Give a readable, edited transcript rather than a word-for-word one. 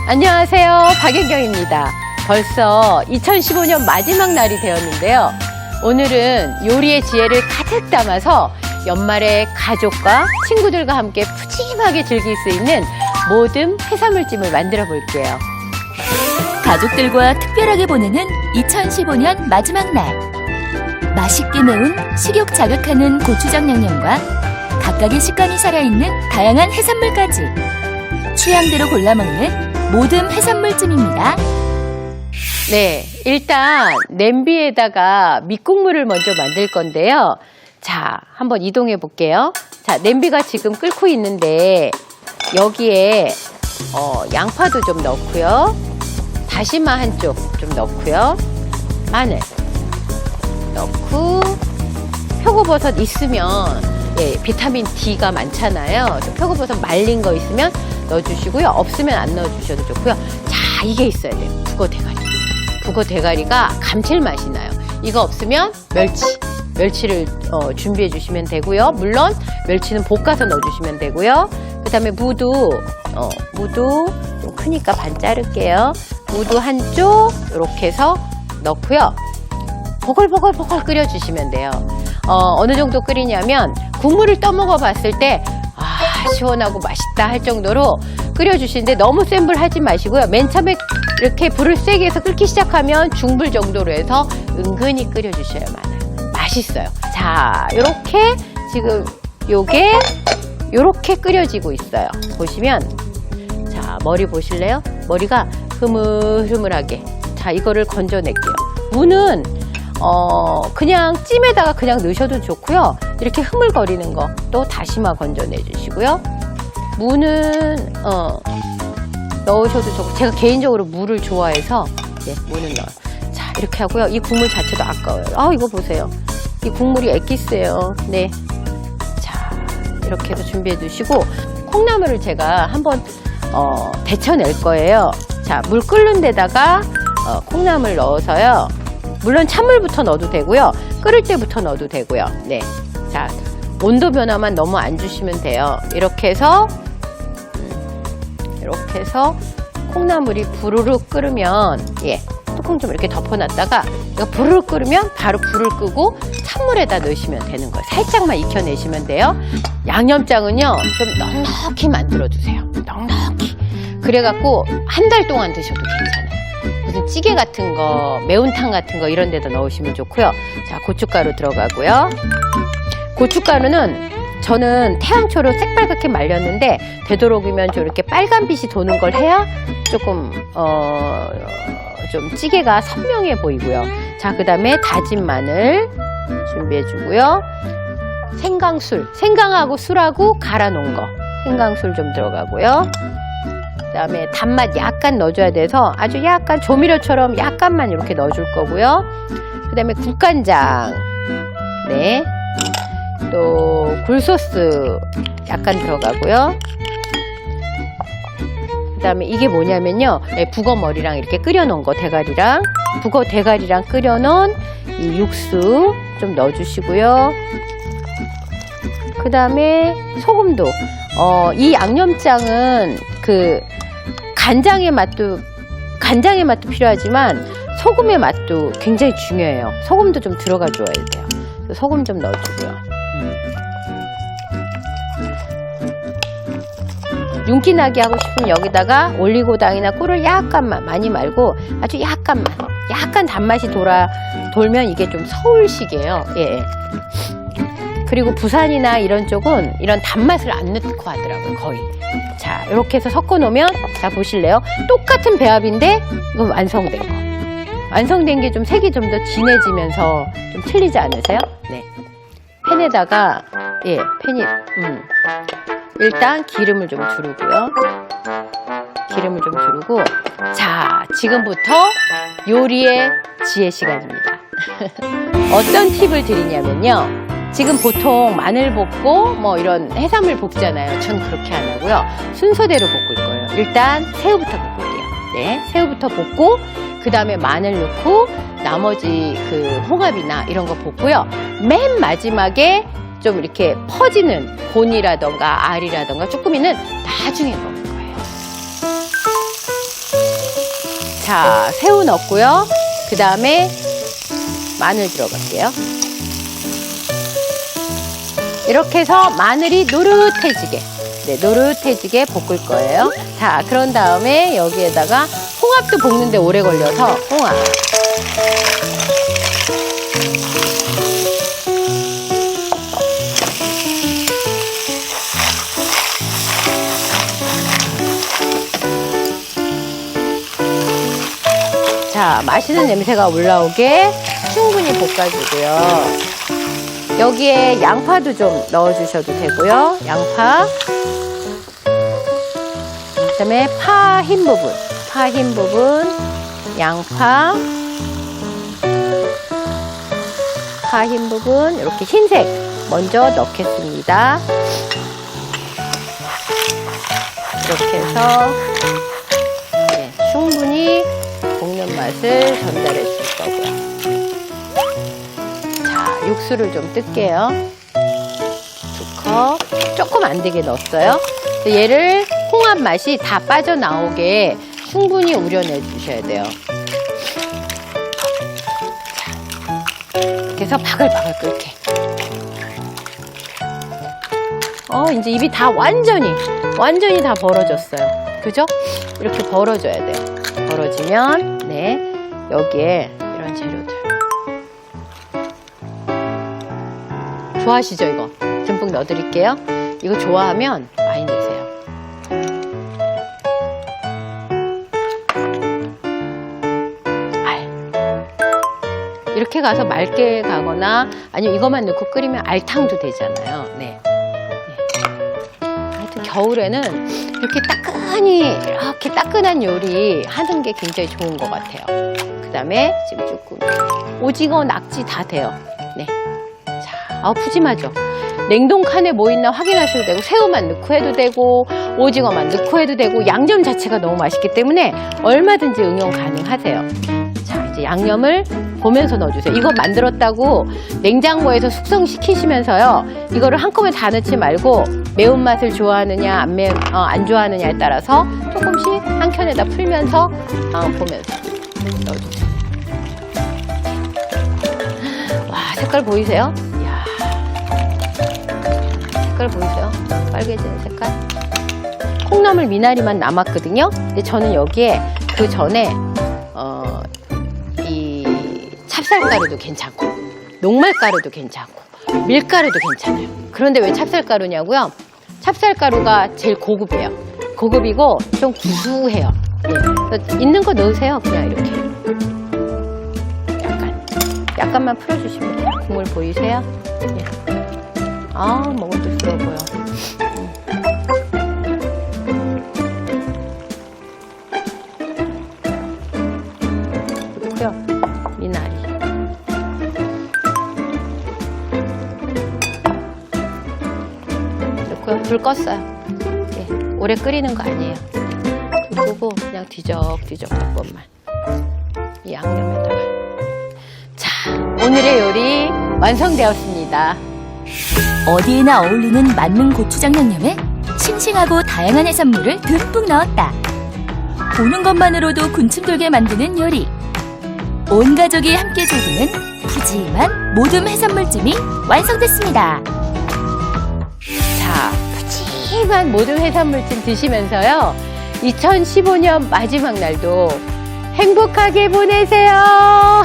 안녕하세요. 박연경입니다. 벌써 2015년 마지막 날이 되었는데요. 오늘은 요리의 지혜를 가득 담아서 연말에 가족과 친구들과 함께 푸짐하게 즐길 수 있는 모듬 해산물찜을 만들어 볼게요. 가족들과 특별하게 보내는 2015년 마지막 날. 맛있게 매운 식욕 자극하는 고추장 양념과 각각의 식감이 살아있는 다양한 해산물까지 취향대로 골라먹는 모듬 해산물찜입니다. 네, 일단 냄비에다가 밑국물을 먼저 만들 건데요. 자, 한번 이동해 볼게요. 자, 냄비가 지금 끓고 있는데 여기에 양파도 좀 넣고요. 다시마 한쪽 좀 넣고요. 마늘 넣고 표고버섯 있으면 비타민 D가 많잖아요. 그래서 표고버섯 말린 거 있으면 넣어주시고요. 없으면 안 넣어주셔도 좋고요. 자, 이게 있어야 돼요. 북어 대가리. 북어 대가리가 감칠맛이 나요. 이거 없으면 멸치를 준비해 주시면 되고요. 물론 멸치는 볶아서 넣어주시면 되고요. 그 다음에 무도 좀 크니까 반 자를게요. 무도 한쪽 이렇게 해서 넣고요. 보글보글 끓여주시면 돼요. 어느 정도 끓이냐면 국물을 떠먹어 봤을 때 시원하고 맛있다 할 정도로 끓여주시는데 너무 센 불 하지 마시고요. 맨 처음에 이렇게 불을 세게 해서 끓기 시작하면 중불 정도로 해서 은근히 끓여주셔야 맛있어요. 자, 요렇게 지금 요게 요렇게 끓여지고 있어요. 보시면 자, 머리 보실래요? 머리가 흐물흐물하게. 자, 이거를 건져낼게요. 무는 그냥 찜에다가 그냥 넣으셔도 좋고요. 이렇게 흐물거리는 거 또 다시마 건져내 주시고요. 무는 넣으셔도 좋고, 제가 개인적으로 무를 좋아해서 무는 넣어요. 자, 이렇게 하고요. 이 국물 자체도 아까워요. 이거 보세요. 이 국물이 엑기스예요. 네. 자, 이렇게 해서 준비해 두시고, 콩나물을 제가 한번 데쳐낼 거예요. 자, 물 끓는 데다가 콩나물 넣어서요. 물론 찬물부터 넣어도 되고요. 끓을 때부터 넣어도 되고요. 네. 자, 온도 변화만 너무 안 주시면 돼요. 이렇게 해서 콩나물이 부르륵 끓으면 뚜껑 좀 이렇게 덮어놨다가 이거 부르륵 끓으면 바로 불을 끄고 찬물에다 넣으시면 되는 거예요. 살짝만 익혀내시면 돼요. 양념장은요 좀 넉넉히 만들어주세요. 넉넉히. 그래갖고 한 달 동안 드셔도 괜찮아요. 무슨 찌개 같은 거, 매운탕 같은 거 이런 데다 넣으시면 좋고요. 자, 고춧가루 들어가고요. 고춧가루는 저는 태양초로 새빨갛게 말렸는데 되도록이면 좀 이렇게 빨간 빛이 도는 걸 해야 조금 좀 찌개가 선명해 보이고요. 자, 그 다음에 다진 마늘 준비해 주고요. 생강하고 술하고 갈아 놓은 거 생강술 좀 들어가고요. 그 다음에 단맛 약간 넣어줘야 돼서 아주 약간 조미료처럼 약간만 이렇게 넣어줄 거고요. 그 다음에 국간장, 네, 또 굴소스 약간 들어가고요. 그 다음에 이게 뭐냐면요, 북어 머리랑 이렇게 끓여놓은 거, 대가리랑 북어 대가리랑 끓여놓은 이 육수 좀 넣어주시고요. 그 다음에 소금도, 이 양념장은 그 간장의 맛도 필요하지만 소금의 맛도 굉장히 중요해요. 소금도 좀 들어가 줘야 돼요. 소금 좀 넣어주고요. 윤기 나게 하고 싶으면 여기다가 올리고당이나 꿀을 약간만, 많이 말고 아주 약간 단맛이 돌면 이게 좀 서울식이에요. 예. 그리고 부산이나 이런 쪽은 이런 단맛을 안 넣고 하더라고요, 거의. 자, 이렇게 해서 섞어 놓으면, 자, 보실래요? 똑같은 배합인데 이건 완성된 거. 완성된 게 좀 색이 좀 더 진해지면서 좀 틀리지 않으세요? 네. 팬에다가 일단 기름을 좀 두르고요. 자, 지금부터 요리의 지혜 시간입니다. 어떤 팁을 드리냐면요. 지금 보통 마늘 볶고 뭐 이런 해산물 볶잖아요. 전 그렇게 안 하고요. 순서대로 볶을 거예요. 일단 새우부터 볶을게요. 네, 새우부터 볶고 그 다음에 마늘 넣고 나머지 그 홍합이나 이런 거 볶고요. 맨 마지막에 좀 이렇게 퍼지는 곤이라던가 알이라던가 쭈꾸미는 나중에 먹을 거예요. 자, 새우 넣고요. 그 다음에 마늘 들어갈게요. 이렇게 해서 마늘이 노릇해지게, 네, 노릇해지게 볶을 거예요. 자, 그런 다음에 여기에다가 홍합도 볶는데 오래 걸려서 홍합. 자, 맛있는 냄새가 올라오게 충분히 볶아주고요. 여기에 양파도 좀 넣어주셔도 되고요. 양파. 그 다음에 파 흰 부분. 파 흰 부분. 양파. 파 흰 부분. 이렇게 흰색 먼저 넣겠습니다. 이렇게 해서 네, 충분히 볶는 맛을 전달해 줄 거고요. 자, 육수를 좀 뜰게요. 2컵. 조금 안 되게 넣었어요. 얘를 홍합 맛이 다 빠져나오게 충분히 우려내 주셔야 돼요. 자, 이렇게 해서 바글바글 끓게. 이제 입이 다 완전히 다 벌어졌어요. 그죠? 이렇게 벌어져야 돼요. 벌어지면, 네, 여기에 이런 재료들. 좋아하시죠, 이거? 듬뿍 넣어드릴게요. 이거 좋아하면 많이 넣으세요. 알. 이렇게 가서 맑게 가거나, 아니면 이것만 넣고 끓이면 알탕도 되잖아요. 네. 하여튼 겨울에는 이렇게 이렇게 따끈한 요리 하는 게 굉장히 좋은 것 같아요. 그 다음에 지금 조금 오징어, 낙지 다 돼요. 네. 자, 푸짐하죠. 냉동 칸에 뭐 있나 확인하셔도 되고, 새우만 넣고 해도 되고, 오징어만 넣고 해도 되고, 양념 자체가 너무 맛있기 때문에 얼마든지 응용 가능하세요. 자, 이제 양념을 보면서 넣어주세요. 이거 만들었다고 냉장고에서 숙성시키시면서요, 이거를 한꺼번에 다 넣지 말고 매운맛을 좋아하느냐 안 좋아하느냐에 따라서 조금씩 한 켠에다 풀면서 보면서 넣어주세요. 와, 색깔 보이세요? 이야, 색깔 보이세요? 빨개지는 색깔. 콩나물 미나리만 남았거든요. 근데 저는 여기에 그 전에 이 찹쌀가루도 괜찮고, 녹말가루도 괜찮고, 밀가루도 괜찮아요. 그런데 왜 찹쌀가루냐고요? 찹쌀가루가 제일 고급이에요. 고급이고 좀 구수해요. 네. 있는 거 넣으세요. 그냥 이렇게. 약간만 풀어주시면 돼요. 국물 보이세요? 네. 먹을 때 좋아 보여. 그렇고요. 미나리. 그렇고요. 불 껐어요. 네. 오래 끓이는 거 아니에요. 불 끄고 그냥 뒤적뒤적 몇 번만. 이 양념에다가. 자, 오늘의 요리 완성되었습니다. 어디에나 어울리는 만능 고추장 양념에 싱싱하고 다양한 해산물을 듬뿍 넣었다. 보는 것만으로도 군침 돌게 만드는 요리. 온 가족이 함께 즐기는 푸짐한 모듬 해산물찜이 완성됐습니다. 자, 푸짐한 모듬 해산물찜 드시면서요, 2015년 마지막 날도 행복하게 보내세요.